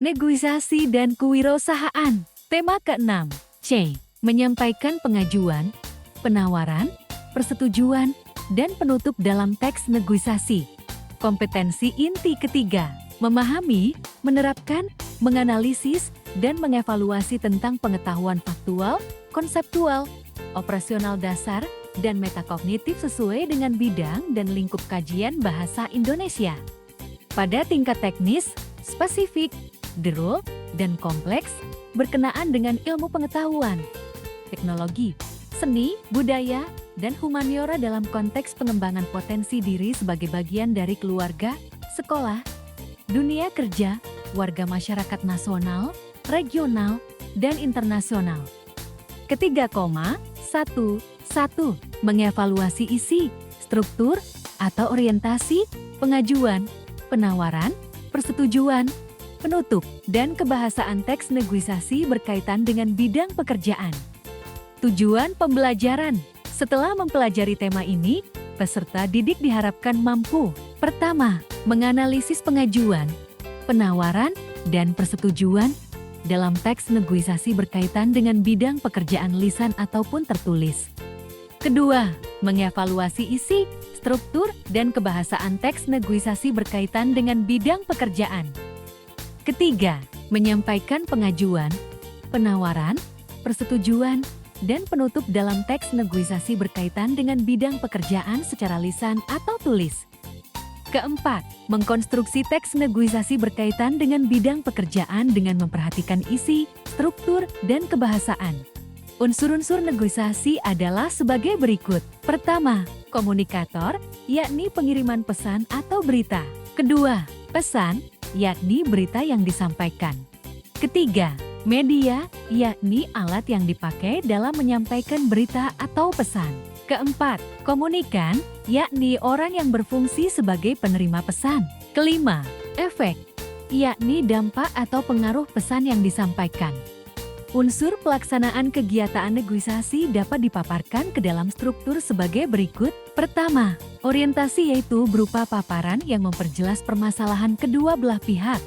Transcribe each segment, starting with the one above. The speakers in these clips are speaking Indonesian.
Negosiasi dan kewirausahaan. Tema ke-6. C. Menyampaikan pengajuan, penawaran, persetujuan, dan penutup dalam teks negosiasi. Kompetensi inti ketiga. Memahami, menerapkan, menganalisis, dan mengevaluasi tentang pengetahuan faktual, konseptual, operasional dasar, dan metakognitif sesuai dengan bidang dan lingkup kajian bahasa Indonesia. Pada tingkat teknis, spesifik, deru, dan kompleks, berkenaan dengan ilmu pengetahuan, teknologi, seni, budaya, dan humaniora dalam konteks pengembangan potensi diri sebagai bagian dari keluarga, sekolah, dunia kerja, warga masyarakat nasional, regional, dan internasional. Ketiga, 1. Mengevaluasi isi, struktur, atau orientasi, pengajuan, penawaran, persetujuan, penutup, dan kebahasaan teks negosiasi berkaitan dengan bidang pekerjaan. Tujuan pembelajaran. Setelah mempelajari tema ini, peserta didik diharapkan mampu: pertama, menganalisis pengajuan, penawaran, dan persetujuan dalam teks negosiasi berkaitan dengan bidang pekerjaan lisan ataupun tertulis. Kedua, mengevaluasi isi, struktur, dan kebahasaan teks negosiasi berkaitan dengan bidang pekerjaan. Ketiga, menyampaikan pengajuan, penawaran, persetujuan, dan penutup dalam teks negosiasi berkaitan dengan bidang pekerjaan secara lisan atau tulis. Keempat, mengkonstruksi teks negosiasi berkaitan dengan bidang pekerjaan dengan memperhatikan isi, struktur, dan kebahasaan. Unsur-unsur negosiasi adalah sebagai berikut. Pertama, komunikator, yakni pengiriman pesan atau berita. Kedua, pesan, yakni berita yang disampaikan. Ketiga, media, yakni alat yang dipakai dalam menyampaikan berita atau pesan. Keempat, komunikan, yakni orang yang berfungsi sebagai penerima pesan. Kelima, efek, yakni dampak atau pengaruh pesan yang disampaikan. Unsur pelaksanaan kegiatan negosiasi dapat dipaparkan ke dalam struktur sebagai berikut. Pertama, orientasi, yaitu berupa paparan yang memperjelas permasalahan kedua belah pihak.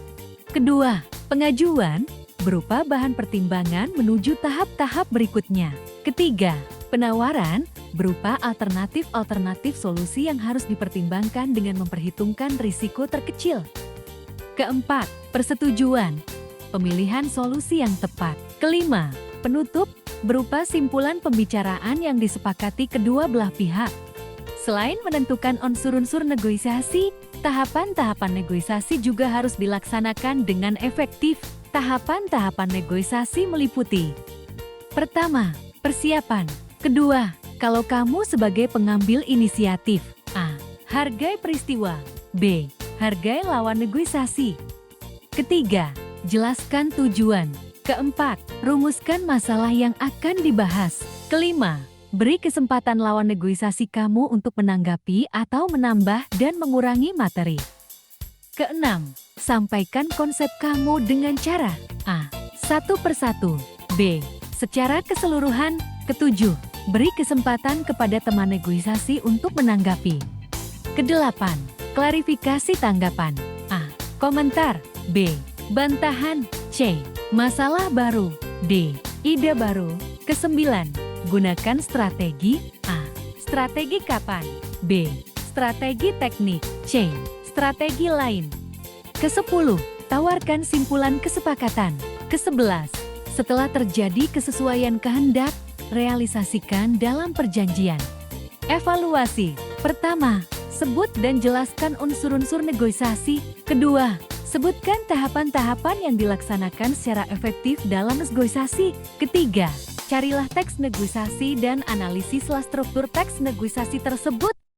Kedua, pengajuan, berupa bahan pertimbangan menuju tahap-tahap berikutnya. Ketiga, penawaran, berupa alternatif-alternatif solusi yang harus dipertimbangkan dengan memperhitungkan risiko terkecil. Keempat, persetujuan, pemilihan solusi yang tepat. Kelima, penutup, berupa simpulan pembicaraan yang disepakati kedua belah pihak. Selain menentukan unsur-unsur negosiasi, tahapan-tahapan negosiasi juga harus dilaksanakan dengan efektif. Tahapan-tahapan negosiasi meliputi: pertama, persiapan. Kedua, kalau kamu sebagai pengambil inisiatif. A. Hargai peristiwa. B. Hargai lawan negosiasi. Ketiga, jelaskan tujuan. Keempat, rumuskan masalah yang akan dibahas. Kelima, beri kesempatan lawan negosiasi kamu untuk menanggapi atau menambah dan mengurangi materi. Keenam, sampaikan konsep kamu dengan cara A. Satu persatu. B. Secara keseluruhan. Ketujuh, beri kesempatan kepada teman negosiasi untuk menanggapi. Kedelapan, klarifikasi tanggapan. A. Komentar. B. Bantahan. C. Masalah baru. D. Ide baru. Kesembilan, gunakan strategi. A. Strategi kapan. B. Strategi teknik. C. Strategi lain. Kesepuluh, tawarkan simpulan kesepakatan. Kesebelas, setelah terjadi kesesuaian kehendak, realisasikan dalam perjanjian. Evaluasi. Pertama, sebut dan jelaskan unsur-unsur negosiasi. Kedua, sebutkan tahapan-tahapan yang dilaksanakan secara efektif dalam negosiasi. Ketiga, carilah teks negosiasi dan analisislah struktur teks negosiasi tersebut.